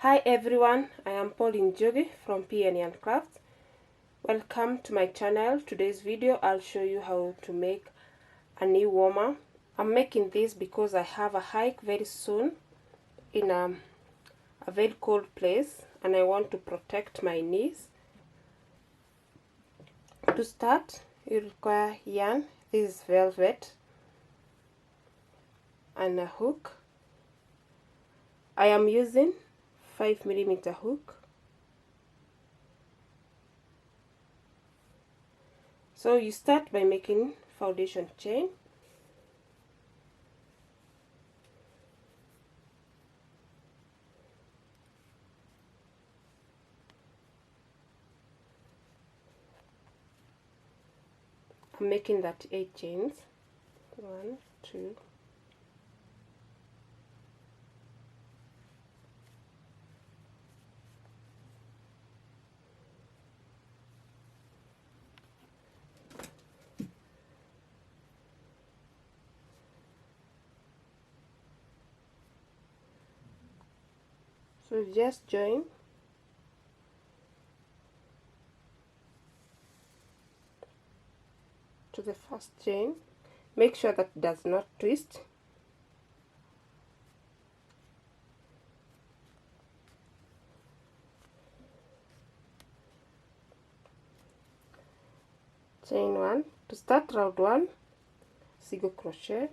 Hi everyone, I am Pauline Jogi from PN Crafts. Welcome to my channel. Today's video I'll show you how to make a knee warmer. I'm making this because I have a hike very soon in a very cold place and I want to protect my knees. To start, you require yarn. This is velvet and a hook. I am using 5mm hook. So you start by making foundation chain. I'm making that 8 chains. 1, 2, so just join to the first chain. Make sure that it does not twist. Chain 1. To start round 1, single crochet,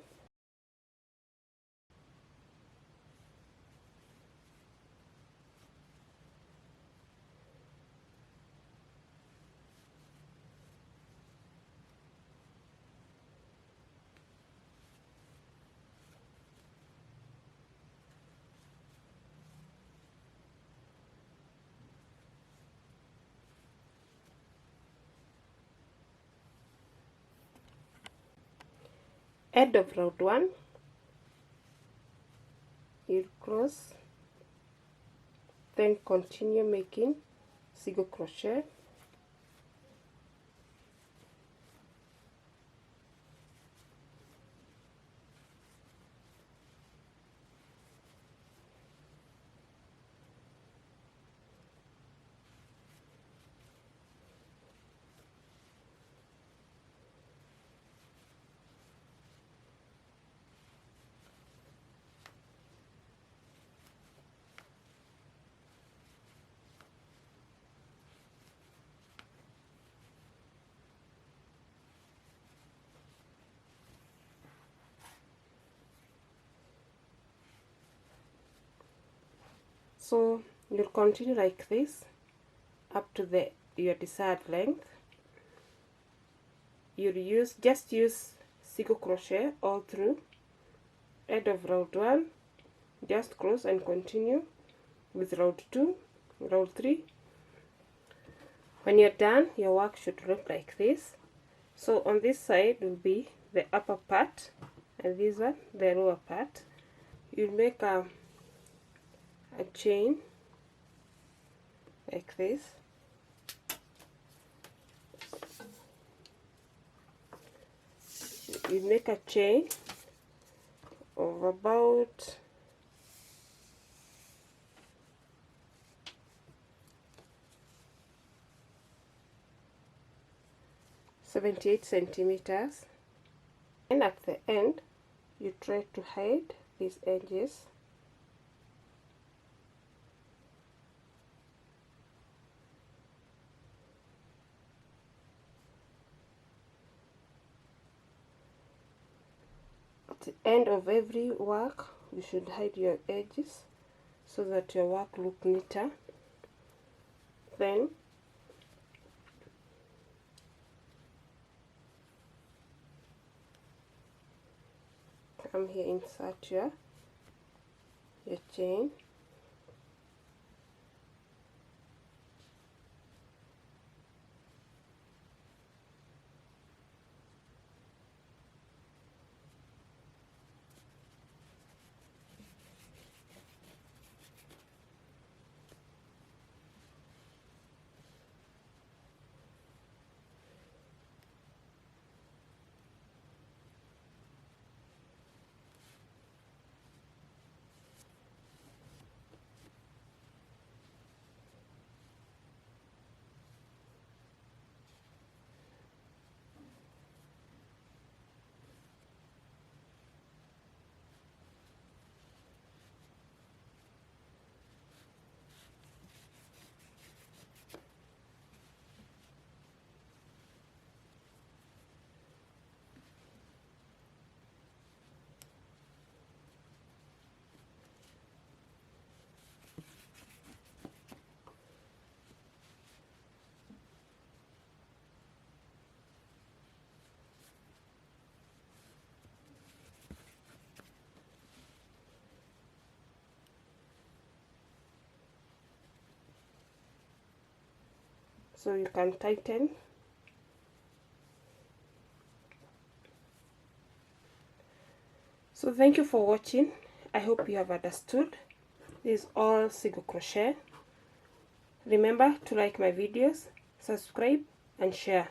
end of round 1, you cross, then continue making single crochet, so you'll continue like this up to your desired length. You'll just use single crochet all through. End of round 1, just close and continue with round 2, round 3. When you're done, your work should look like this. So on this side will be the upper part and this one the lower part. You'll make a chain like this. You make a chain of about 78 centimeters, and at the end you try to hide these edges. At the end of every work you should hide your edges so that your work look neater. Then come here, insert your chain, so you can tighten. So thank you for watching. I hope you have understood. This is all single crochet. Remember to like my videos, subscribe and share.